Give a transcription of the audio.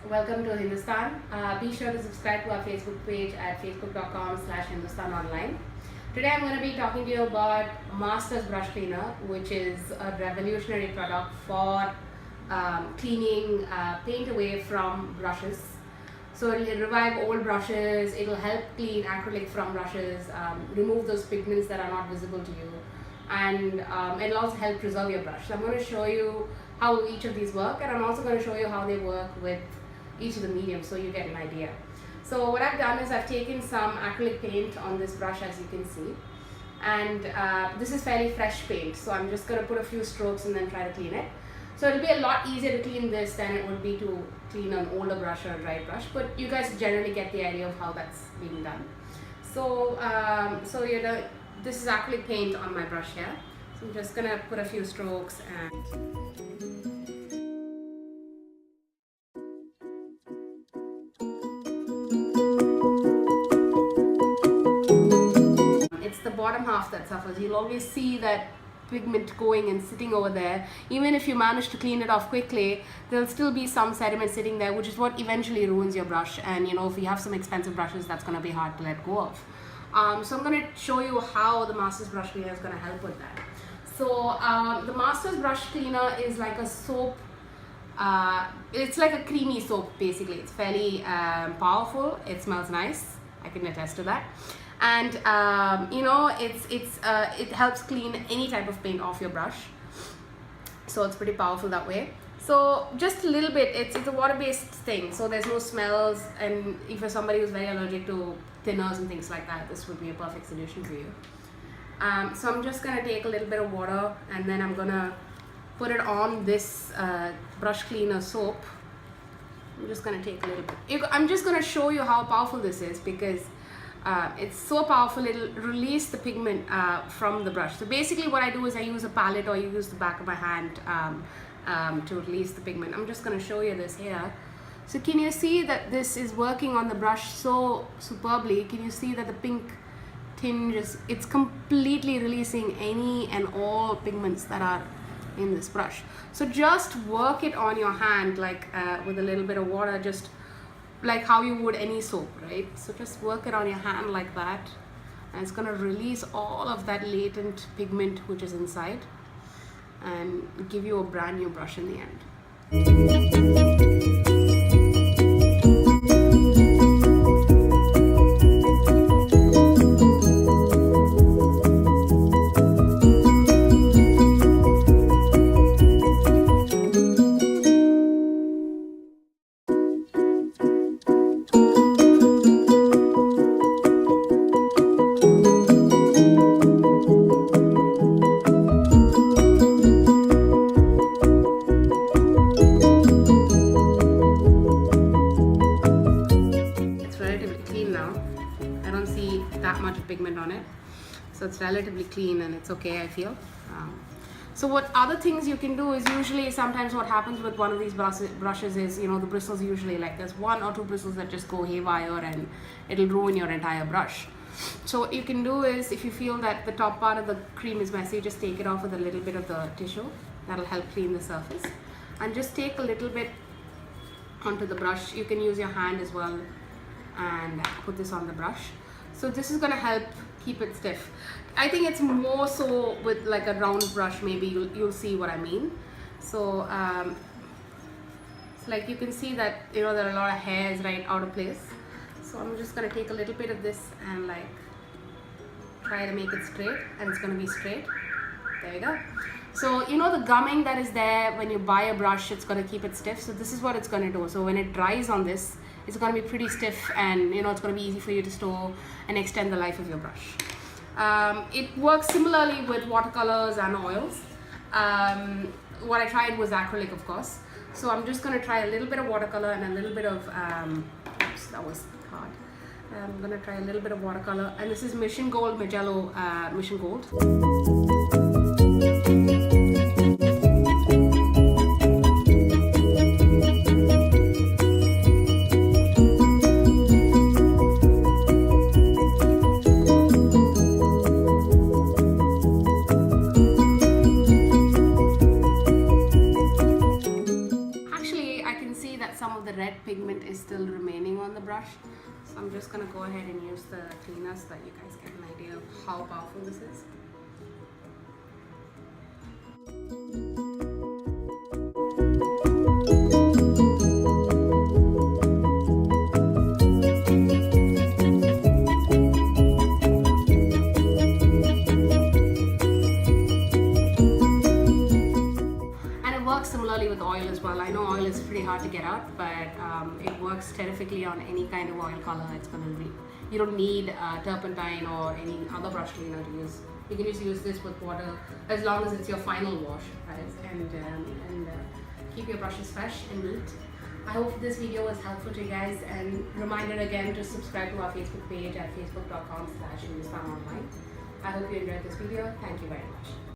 Welcome to Hindustan. Be sure to subscribe to our Facebook page at facebook.com/HindustanOnline. Today I'm going to be talking to you about Masters Brush Cleaner, which is a revolutionary product for cleaning paint away from brushes. So it'll revive old brushes, it'll help clean acrylic from brushes, remove those pigments that are not visible to you, and it'll also help preserve your brush. So I'm going to show you how each of these work, and I'm also going to show you how they work with each of the mediums so you get an idea. So what I've done is I've taken some acrylic paint on this brush, as you can see, and this is fairly fresh paint, so I'm just going to put a few strokes and then try to clean it. So it'll be a lot easier to clean this than it would be to clean an older brush or a dry brush, but you guys generally get the idea of how that's being done. So this is acrylic paint on my brush here. So I'm just going to put a few strokes and it's the bottom half that suffers. You'll always see that pigment going and sitting over there. Even if you manage to clean it off quickly, there'll still be some sediment sitting there, which is what eventually ruins your brush. And if you have some expensive brushes, that's going to be hard to let go of. So I'm going to show you how the Masters Brush Cleaner is going to help with that. So the Masters Brush Cleaner is like a soap. It's like a creamy soap, basically. It's fairly powerful. It smells nice. I can attest to that. And it helps clean any type of paint off your brush, so it's pretty powerful that way. So just a little bit, it's a water-based thing, so there's no smells, and if you're somebody who's very allergic to thinners and things like that, this would be a perfect solution for you. So I'm just gonna take a little bit of water, and then I'm gonna put it on this brush cleaner soap. I'm just gonna take a little bit. I'm just gonna show you how powerful this is, because it's so powerful. It'll release the pigment from the brush. So basically what I do is I use a palette, or you use the back of my hand to release the pigment. I'm just going to show you this here. So can you see that this is working on the brush so superbly? Can you see that the pink tinge it's completely releasing any and all pigments that are in this brush. So just work it on your hand, like with a little bit of water, just like how you would any soap, right? So just work it on your hand like that, and it's going to release all of that latent pigment which is inside and give you a brand new brush in the end. That much pigment on it, so it's relatively clean and it's okay, I feel. So what other things you can do is, usually sometimes what happens with one of these brushes is, the bristles usually, like there's one or two bristles that just go haywire and it'll ruin your entire brush. So what you can do is, if you feel that the top part of the cream is messy, just take it off with a little bit of the tissue. That'll help clean the surface, and just take a little bit onto the brush. You can use your hand as well and put this on the brush. So this is going to help keep it stiff. I think it's more so with like a round brush, maybe you'll see what I mean. So it's like you can see that there are a lot of hairs right out of place. So I'm just going to take a little bit of this and like try to make it straight, and it's going to be straight. There you go. So the gumming that is there when you buy a brush, it's going to keep it stiff. So this is what it's going to do. So when it dries on this, it's going to be pretty stiff, and it's going to be easy for you to store and extend the life of your brush. It works similarly with watercolors and oils. What I tried was acrylic, of course. So I'm just going to try a little bit of watercolor and a little bit of oops, that was hard. I'm going to try a little bit of watercolor, and this is Mission Gold Magello Mission Gold. that some of the red pigment is still remaining on the brush. So I'm just going to go ahead and use the cleaner so that you guys get an idea of how powerful this is. Similarly with oil as well. I know oil is pretty hard to get out, but it works terrifically on any kind of oil color. It's going to be, you don't need turpentine or any other brush cleaner to use. You can just use this with water as long as it's your final wash, right? And keep your brushes fresh and neat. I hope this video was helpful to you guys, and reminder again to subscribe to our Facebook page at facebook.com/Hindustan Online. I hope you enjoyed this video. Thank you very much.